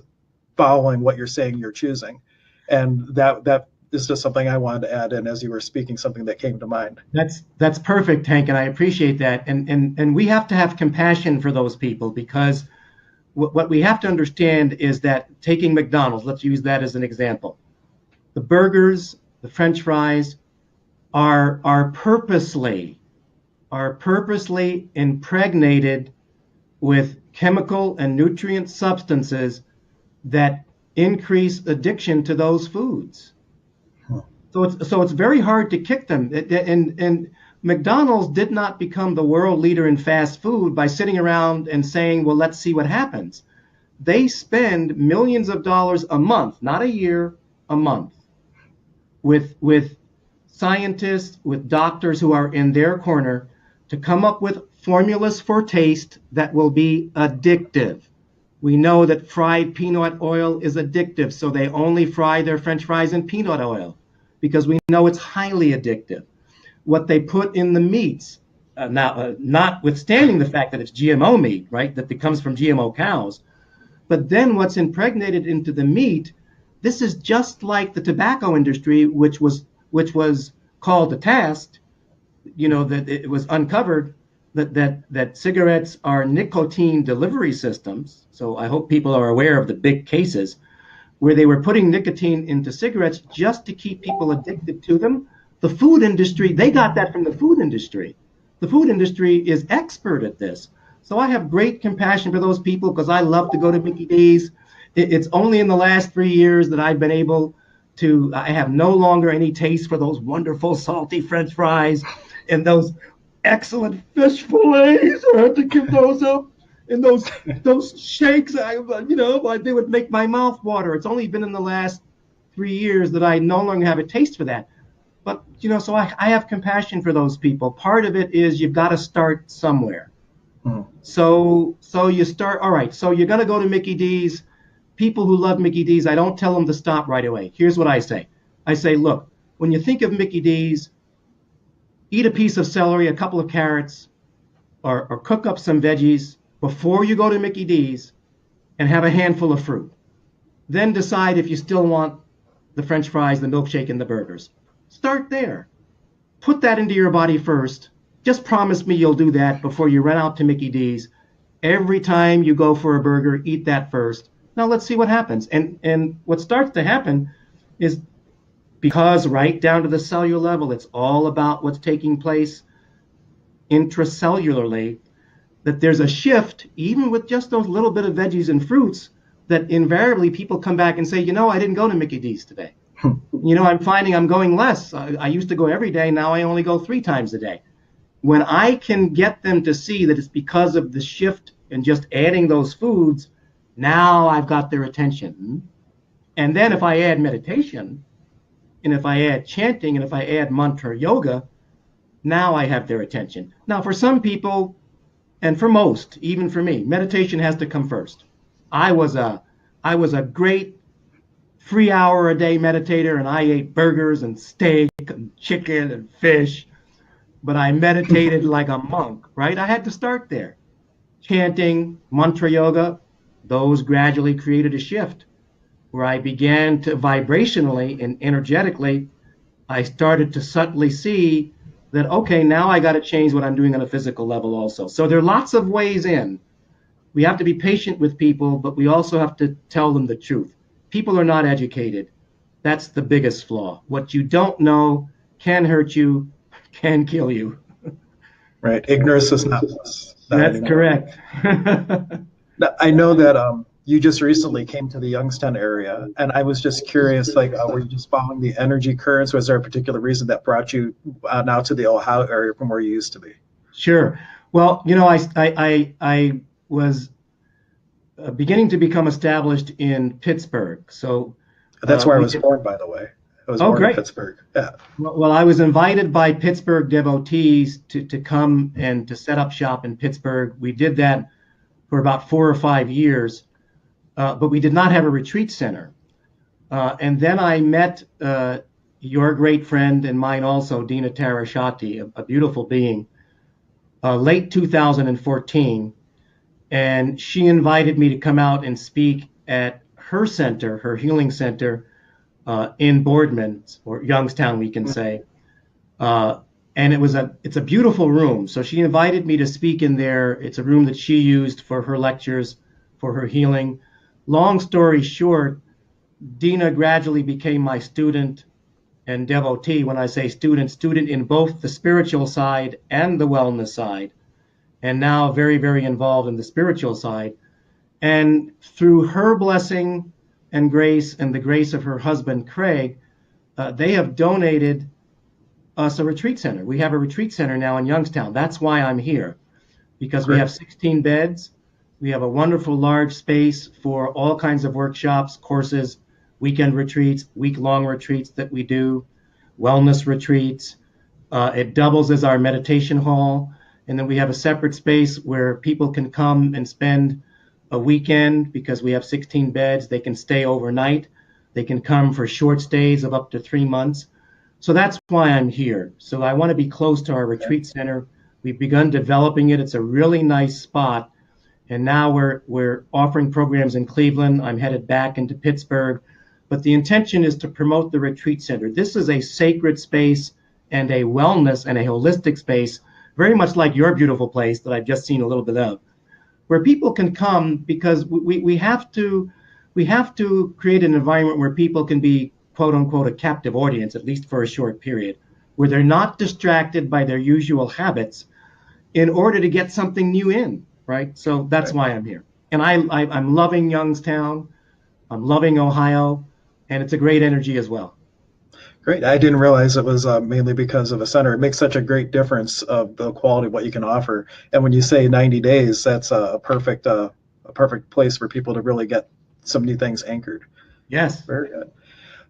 following what you're saying you're choosing? And that is just something I wanted to add in as you were speaking, something that came to mind. That's perfect, Hank, and I appreciate that. And we have to have compassion for those people, because what we have to understand is that, taking McDonald's, let's use that as an example. The burgers, the French fries are purposely impregnated with chemical and nutrient substances that increase addiction to those foods. So it's very hard to kick them. And McDonald's did not become the world leader in fast food by sitting around and saying, well, let's see what happens. They spend millions of dollars a month, not a year, a month, with scientists, with doctors who are in their corner to come up with formulas for taste that will be addictive. We know that fried peanut oil is addictive, so they only fry their French fries in peanut oil, because we know it's highly addictive. What they put in the meats, notwithstanding the fact that it's GMO meat, right, that it comes from GMO cows, but then what's impregnated into the meat, this is just like the tobacco industry, which was called to task, that it was uncovered that cigarettes are nicotine delivery systems. So I hope people are aware of the big cases where they were putting nicotine into cigarettes just to keep people addicted to them. The food industry, they got that from the food industry. The food industry is expert at this. So I have great compassion for those people, because I love to go to Mickey D's. It's only in the last 3 years that I've been able to, I have no longer any taste for those wonderful salty French fries and those excellent fish fillets. I had to give those up. And those shakes, they would make my mouth water. It's only been in the last 3 years that I no longer have a taste for that. But, so I have compassion for those people. Part of it is you've got to start somewhere. So you start, all right, so you're going to go to Mickey D's. People who love Mickey D's, I don't tell them to stop right away. Here's what I say. I say, look, when you think of Mickey D's, eat a piece of celery, a couple of carrots, or cook up some veggies before you go to Mickey D's, and have a handful of fruit. Then decide if you still want the French fries, the milkshake, and the burgers. Start there. Put that into your body first. Just promise me you'll do that before you run out to Mickey D's. Every time you go for a burger, eat that first. Now let's see what happens. And what starts to happen is, because right down to the cellular level, it's all about what's taking place intracellularly, that there's a shift, even with just those little bit of veggies and fruits, that invariably people come back and say, I didn't go to Mickey D's today. I'm finding I'm going less. I used to go every day. Now I only go 3 times a day. When I can get them to see that it's because of the shift and just adding those foods, now I've got their attention. And then if I add meditation, and if I add chanting, and if I add mantra yoga, now I have their attention. Now, for some people, and for most, even for me, meditation has to come first. I was a great 3-hour a day meditator, and I ate burgers and steak and chicken and fish, but I meditated like a monk, right? I had to start there. Chanting, mantra yoga, those gradually created a shift where I began to vibrationally and energetically, I started to subtly see that, okay, now I got to change what I'm doing on a physical level also. So there are lots of ways in. We have to be patient with people, but we also have to tell them the truth. People are not educated. That's the biggest flaw. What you don't know can hurt you, can kill you. Right. Ignorance is not bliss. Not That's anymore. correct. Now, I know that you just recently came to the Youngstown area, and I was just curious, like, were you just following the energy currents? Was there a particular reason that brought you now to the Ohio area from where you used to be? Sure. Well, I was beginning to become established in Pittsburgh. So That's where I we was born, by the way. I was oh, born in great. Pittsburgh. Yeah. Well, I was invited by Pittsburgh devotees to come and to set up shop in Pittsburgh. We did that for about 4 or 5 years, but we did not have a retreat center. And then I met your great friend and mine also, Dina Tarashati, a beautiful being, late 2014. And she invited me to come out and speak at her center, her healing center, in Boardman, or Youngstown, we can say. And it's a beautiful room. So she invited me to speak in there. It's a room that she used for her lectures, for her healing. Long story short, Dina gradually became my student and devotee. When I say student, student in both the spiritual side and the wellness side, and now very, very involved in the spiritual side. And through her blessing and grace and the grace of her husband, Craig, they have donated us a retreat center. We have a retreat center now in Youngstown. That's why I'm here, because we have 16 beds. We have a wonderful large space for all kinds of workshops, courses, weekend retreats, week-long retreats that we do, wellness retreats. It doubles as our meditation hall. And then we have a separate space where people can come and spend a weekend, because we have 16 beds. They can stay overnight. They can come for short stays of up to 3 months. So that's why I'm here. So I want to be close to our retreat center. We've begun developing it. It's a really nice spot. And now we're offering programs in Cleveland. I'm headed back into Pittsburgh. But the intention is to promote the retreat center. This is a sacred space and a wellness and a holistic space, very much like your beautiful place that I've just seen a little bit of, where people can come, because we have to create an environment where people can be, quote unquote, a captive audience, at least for a short period, where they're not distracted by their usual habits in order to get something new in, right? So that's why I'm here. And I'm loving Youngstown. I'm loving Ohio, and it's a great energy as well. Great. I didn't realize it was mainly because of a center. It makes such a great difference of the quality of what you can offer. And when you say 90 days, that's a perfect place for people to really get some new things anchored. Yes. Very good.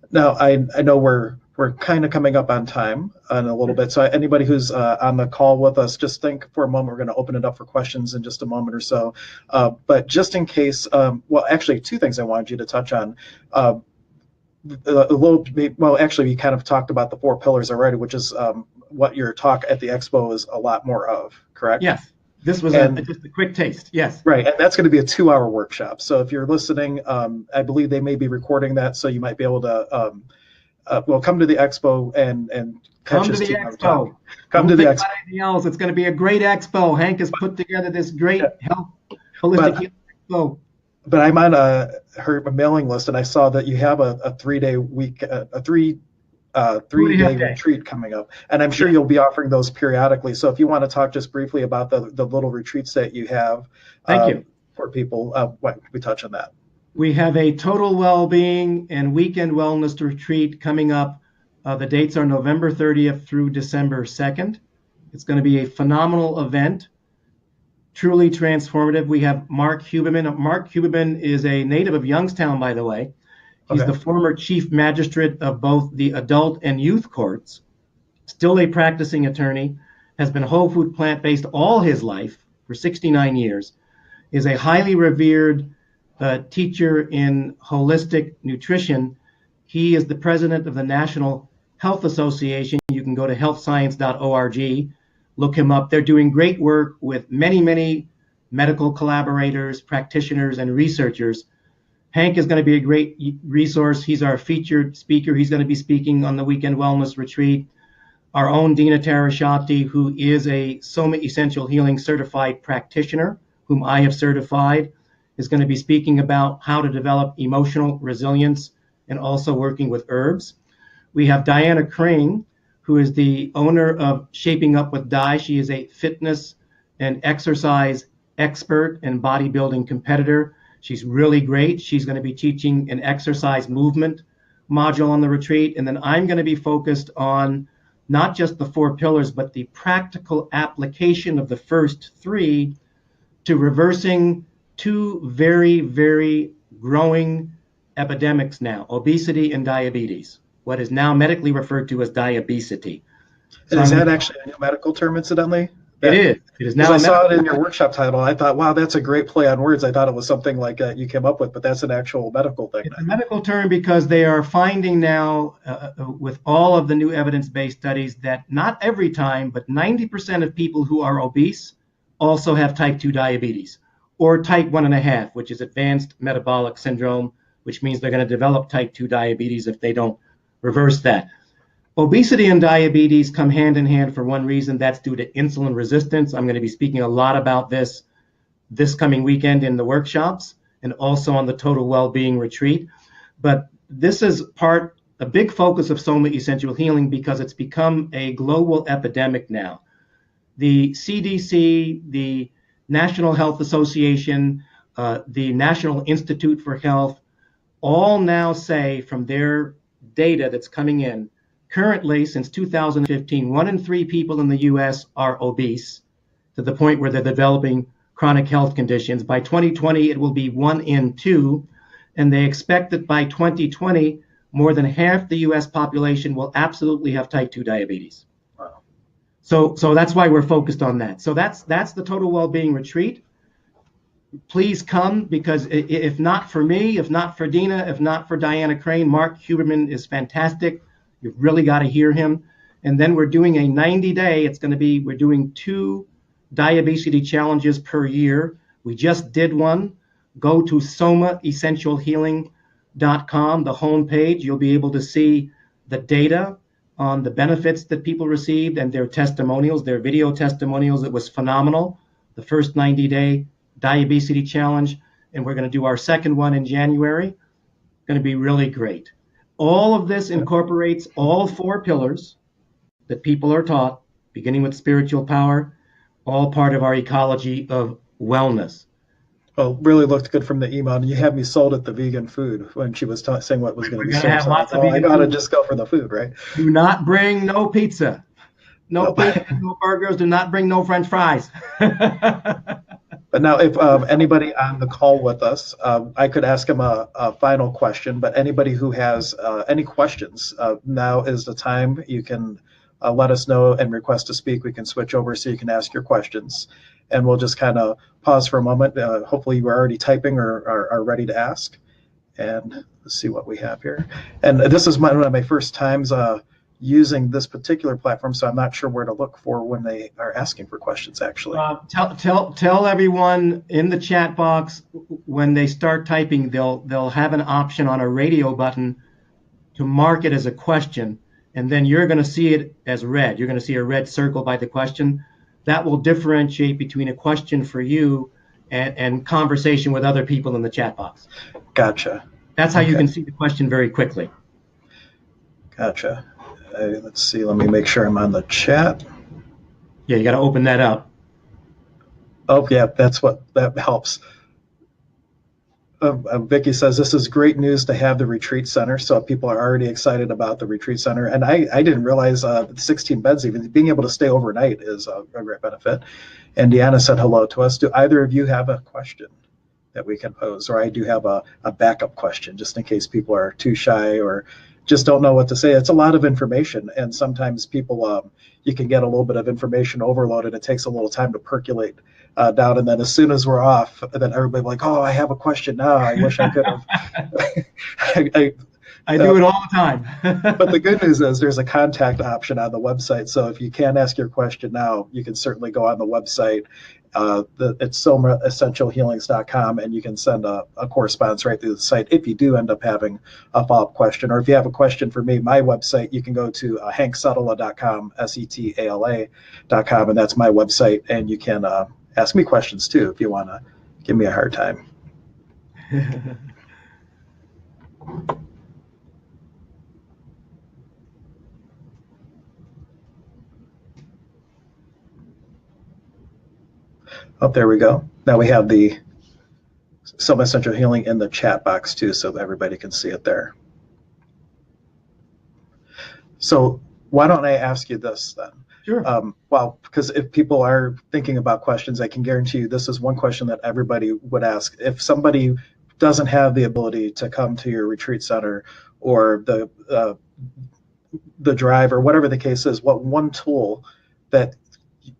Now, I know we're kind of coming up on time in a little bit. So anybody who's on the call with us, just think for a moment. We're going to open it up for questions in just a moment or so. But just in case, well, actually, two things I wanted you to touch on. Actually, you kind of talked about the 4 pillars already, which is what your talk at the expo is a lot more of, correct? Yes. This was just a quick taste. Yes. Right. And that's going to be a 2-hour workshop. So if you're listening, I believe they may be recording that. So you might be able to, come to the expo and catch us. Come to the expo. Anything else. It's going to be a great expo. Hank has put together this great holistic healing expo. But I'm on her mailing list, and I saw that you have a 3-day week, a three-day retreat coming up, and I'm sure you'll be offering those periodically. So if you want to talk just briefly about the little retreats that you have, thank you, for people, why don't we touch on that? We have a total well-being and weekend wellness retreat coming up. The dates are November 30th through December 2nd. It's going to be a phenomenal event. Truly transformative. We have Mark Huberman. Mark Huberman is a native of Youngstown, by the way. He's the former chief magistrate of both the adult and youth courts, still a practicing attorney, has been whole food plant-based all his life for 69 years, is a highly revered teacher in holistic nutrition. He is the president of the National Health Association. You can go to healthscience.org. Look him up. They're doing great work with many, many medical collaborators, practitioners, and researchers. Hank is going to be a great resource. He's our featured speaker. He's going to be speaking on the Weekend Wellness Retreat. Our own Dina Tarashati, who is a Soma Essential Healing certified practitioner, whom I have certified, is going to be speaking about how to develop emotional resilience and also working with herbs. We have Diana Kring, who is the owner of Shaping Up with Di. She is a fitness and exercise expert and bodybuilding competitor. She's really great. She's going to be teaching an exercise movement module on the retreat. And then I'm going to be focused on not just the 4 pillars, but the practical application of the first 3 to reversing 2 very, very growing epidemics now, obesity and diabetes, what is now medically referred to as diabesity. And is that actually a new medical term, incidentally? It is. It is now. Because I saw it in your workshop title. I thought, wow, that's a great play on words. I thought it was something like you came up with, but that's an actual medical thing. It's a medical term because they are finding now, with all of the new evidence-based studies, that not every time, but 90% of people who are obese also have type 2 diabetes, or type 1.5, which is advanced metabolic syndrome, which means they're going to develop type 2 diabetes if they don't reverse that. Obesity and diabetes come hand in hand for one reason. That's due to insulin resistance. I'm going to be speaking a lot about this coming weekend in the workshops and also on the Total Wellbeing Retreat. But this is a big focus of Soma Essential Healing because it's become a global epidemic now. The CDC, the National Health Association, the National Institute for Health, all now say from their data that's coming in, currently, since 2015, 1 in 3 people in the U.S. are obese to the point where they're developing chronic health conditions. By 2020, it will be 1 in 2, and they expect that by 2020, more than half the U.S. population will absolutely have type 2 diabetes. Wow. So that's why we're focused on that. So that's the Total Wellbeing Retreat. Please come, because if not for me, if not for Dina, if not for Diana Crane, Mark Huberman is fantastic. You've really got to hear him. And then we're doing a 90-day. We're doing 2 diabesity challenges per year. We just did one. Go to somaessentialhealing.com, the homepage. You'll be able to see the data on the benefits that people received and their testimonials, their video testimonials. It was phenomenal. The first 90-day diabesity challenge. And we're going to do our second one in January. Going to be really great. All of this incorporates all 4 pillars that people are taught, beginning with spiritual power, all part of our ecology of wellness. Well, really looked good from the email. And you had me sold at the vegan food when she was saying what was going to be served. Have lots of vegan I got to food. just go for the food, right? Do not bring no pizza. No pizza, no burgers. Do not bring no French fries. But now, if anybody on the call with us, I could ask him a final question, but anybody who has any questions, now is the time. You can let us know and request to speak. We can switch over so you can ask your questions. And we'll just kind of pause for a moment. Hopefully you are already typing or are ready to ask. And let's see what we have here. And this is one of my first times using this particular platform, so I'm not sure where to look for when they are asking for questions, actually. Tell everyone in the chat box when they start typing, they'll have an option on a radio button to mark it as a question, and then you're going to see it as red. You're going to see a red circle by the question. That will differentiate between a question for you and conversation with other people in the chat box. Gotcha. That's how you can see the question very quickly. Gotcha. Let's see. Let me make sure I'm on the chat. Yeah, you got to open that up. Oh, yeah, that helps. Vicky says, this is great news to have the retreat center. So people are already excited about the retreat center. And I didn't realize 16 beds, even being able to stay overnight is a great benefit. And Deanna said hello to us. Do either of you have a question that we can pose? Or I do have a backup question just in case people are too shy or just don't know what to say. It's a lot of information. And sometimes people, you can get a little bit of information overload and it takes a little time to percolate down, and then as soon as we're off, then everybody like, oh, I have a question now. I wish I could have. I do it all the time. But the good news is there's a contact option on the website. So if you can't ask your question now, you can certainly go on the website. It's somaessentialhealings.com, and you can send a correspondence right through the site if you do end up having a follow-up question. Or if you have a question for me, my website, you can go to hanksutala.com, SETALA.com, and that's my website, and you can ask me questions too if you want to give me a hard time. Oh, there we go. Now we have the Soma Essential Healing in the chat box too, so that everybody can see it there. So why don't I ask you this then? Sure. Well, because if people are thinking about questions, I can guarantee you this is one question that everybody would ask. If somebody doesn't have the ability to come to your retreat center or the drive or whatever the case is, what one tool that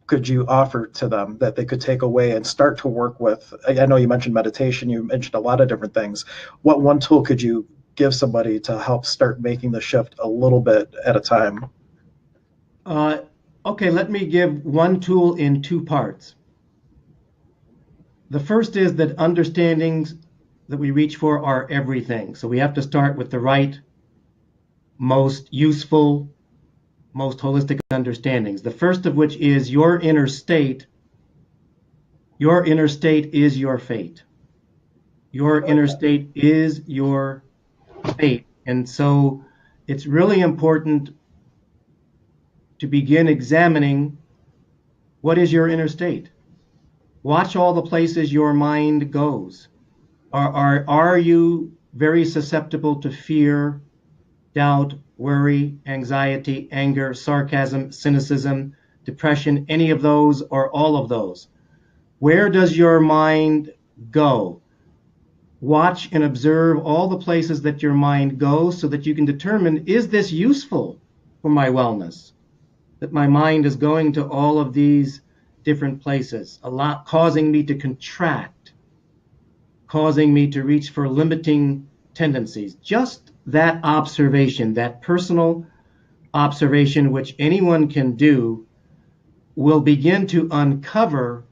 could you offer to them that they could take away and start to work with? I know you mentioned meditation, you mentioned a lot of different things. What one tool could you give somebody to help start making the shift a little bit at a time? Okay, let me give one tool in two parts. The first is that understandings that we reach for are everything. So we have to start with the right, most useful, most holistic understandings. The first of which is your inner state. Your inner state is your fate. Your inner state is your fate. And so it's really important to begin examining what is your inner state. Watch all the places your mind goes. Are you very susceptible to fear, doubt, worry, anxiety, anger, sarcasm, cynicism, depression, any of those or all of those? Where does your mind go? Watch and observe all the places that your mind goes so that you can determine, is this useful for my wellness? That my mind is going to all of these different places, a lot causing me to contract, causing me to reach for limiting tendencies. Just that observation, that personal observation, which anyone can do, will begin to uncover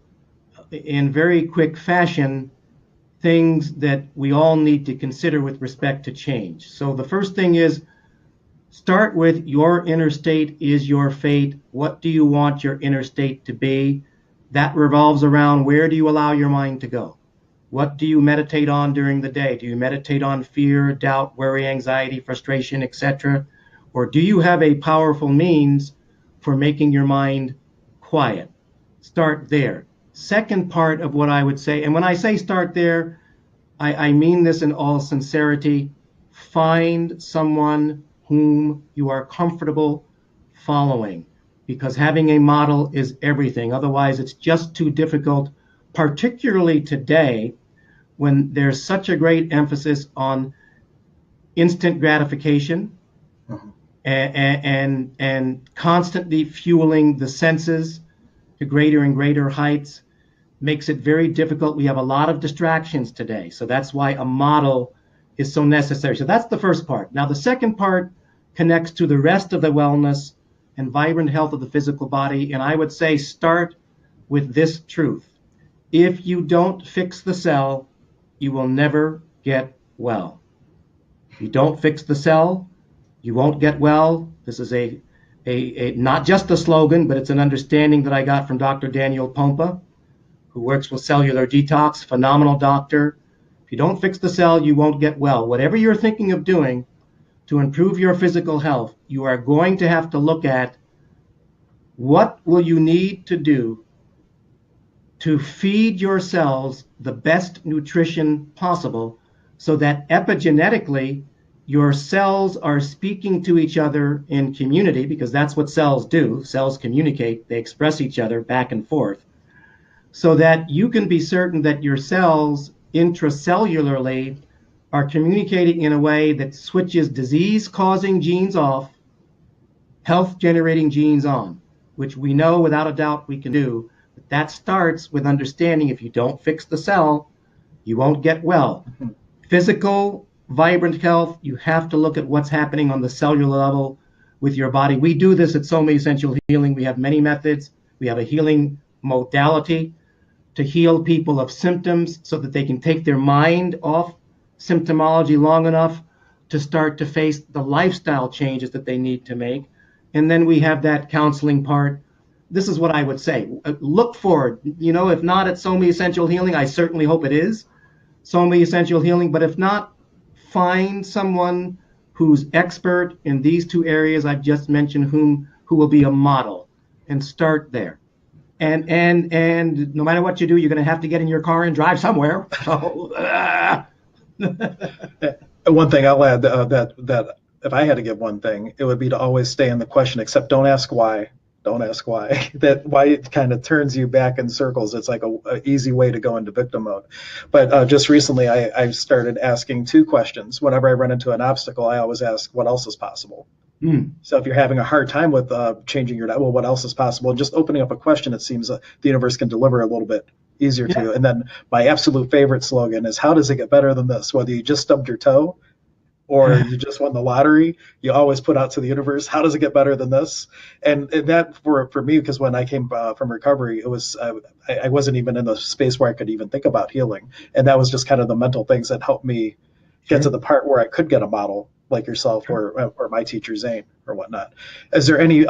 in very quick fashion things that we all need to consider with respect to change. So the first thing is start with your inner state is your fate. What do you want your inner state to be? That revolves around where do you allow your mind to go? What do you meditate on during the day? Do you meditate on fear, doubt, worry, anxiety, frustration, etc.? Or do you have a powerful means for making your mind quiet? Start there. Second part of what I would say, and when I say start there, I mean this in all sincerity. Find someone whom you are comfortable following, because having a model is everything. Otherwise, it's just too difficult, particularly today when there's such a great emphasis on instant gratification Mhm. and constantly fueling the senses to greater and greater heights. Makes it very difficult. We have a lot of distractions today. So that's why a model is so necessary. So that's the first part. Now, the second part connects to the rest of the wellness and vibrant health of the physical body. And I would say start with this truth. If you don't fix the cell, you will never get well. If you don't fix the cell, you won't get well. This is a not just a slogan, but it's an understanding that I got from Dr. Daniel Pompa, who works with cellular detox, phenomenal doctor. If you don't fix the cell, you won't get well. Whatever you're thinking of doing to improve your physical health, you are going to have to look at what will you need to do to feed your cells the best nutrition possible so that epigenetically your cells are speaking to each other in community, because that's what cells do. Cells communicate, they express each other back and forth, so that you can be certain that your cells intracellularly are communicating in a way that switches disease-causing genes off, health-generating genes on, which we know without a doubt we can do. But that starts with understanding if you don't fix the cell, you won't get well. Mhm. Physical, vibrant health, you have to look at what's happening on the cellular level with your body. We do this at Soma Essential Healing. We have many methods. We have a healing modality to heal people of symptoms so that they can take their mind off symptomology long enough to start to face the lifestyle changes that they need to make. And then we have that counseling part. This is what I would say. Look forward. If not at Soma Essential Healing, I certainly hope it is Soma Essential Healing. But if not, find someone who's expert in these two areas I've just mentioned, who will be a model, and start there. And no matter what you do, you're going to have to get in your car and drive somewhere. So, One thing I'll add that if I had to give one thing, it would be to always stay in the question, except don't ask why. Don't ask why. That why it kind of turns you back in circles. It's like a easy way to go into victim mode. But just recently, I've started asking two questions. Whenever I run into an obstacle, I always ask, what else is possible? So if you're having a hard time with changing your diet, well, what else is possible? And just opening up a question, it seems the universe can deliver a little bit easier to yeah, you. And then my absolute favorite slogan is, how does it get better than this? Whether you just stubbed your toe or you just won the lottery, you always put out to the universe, how does it get better than this? And that for me, because when I came from recovery, it was I wasn't even in the space where I could even think about healing. And that was just kind of the mental things that helped me get to sure. the part where I could get a model like yourself or my teacher Zane or whatnot. Is there any?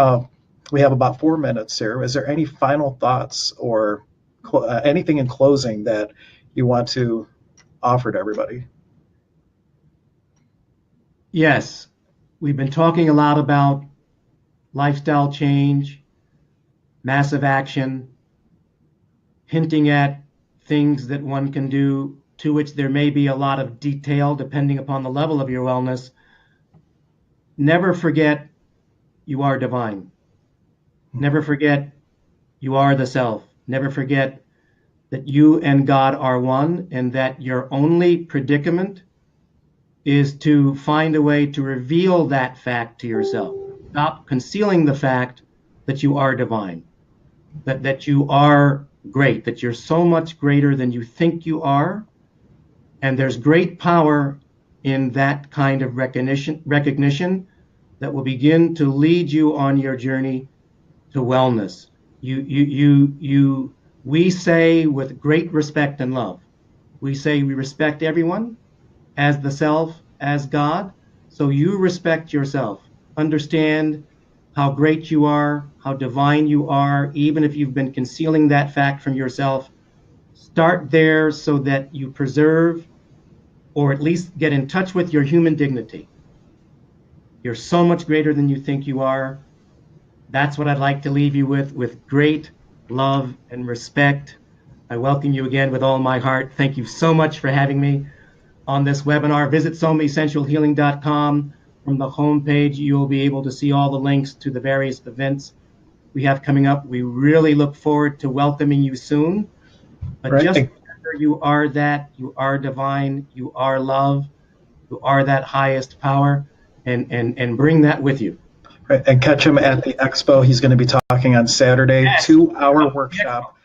We have about 4 minutes here. Is there any final thoughts or anything in closing that you want to offer to everybody? Yes, we've been talking a lot about lifestyle change, massive action, hinting at things that one can do, to which there may be a lot of detail depending upon the level of your wellness. Never forget you are divine. Never forget you are the self. Never forget that you and God are one, and that your only predicament is to find a way to reveal that fact to yourself. Stop concealing the fact that you are divine, that you are great, that you're so much greater than you think you are. And there's great power in that kind of recognition that will begin to lead you on your journey to wellness. We say with great respect and love, we say we respect everyone as the self, as God. So you respect yourself. Understand how great you are, how divine you are, even if you've been concealing that fact from yourself. Start there so that you preserve or at least get in touch with your human dignity. You're so much greater than you think you are. That's what I'd like to leave you with great love and respect. I welcome you again with all my heart. Thank you so much for having me on this webinar. Visit somaessentialhealing.com. From the homepage, you'll be able to see all the links to the various events we have coming up. We really look forward to welcoming you soon. But Right. just remember, you are that, you are divine, you are love, you are that highest power, and bring that with you. Right. And catch him at the expo. He's going to be talking on Saturday, Yes. 2 hour workshop.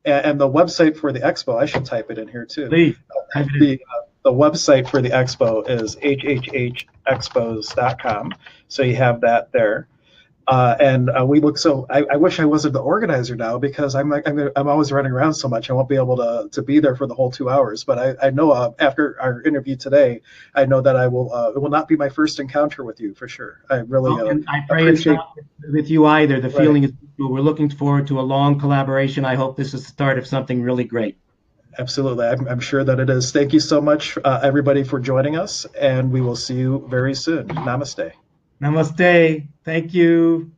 And the website for the expo, I should type it in here too. Please. The website for the expo is hhhexpos.com. So you have that there. And we look so. I wish I wasn't the organizer now because I'm always running around so much. I won't be able to be there for the whole 2 hours. But I know after our interview today, I know that I will. It will not be my first encounter with you for sure. I really And I pray it's not with you either. The feeling is we're looking forward to a long collaboration. I hope this is the start of something really great. Absolutely. I'm sure that it is. Thank you so much, everybody, for joining us, and we will see you very soon. Namaste. Namaste. Thank you.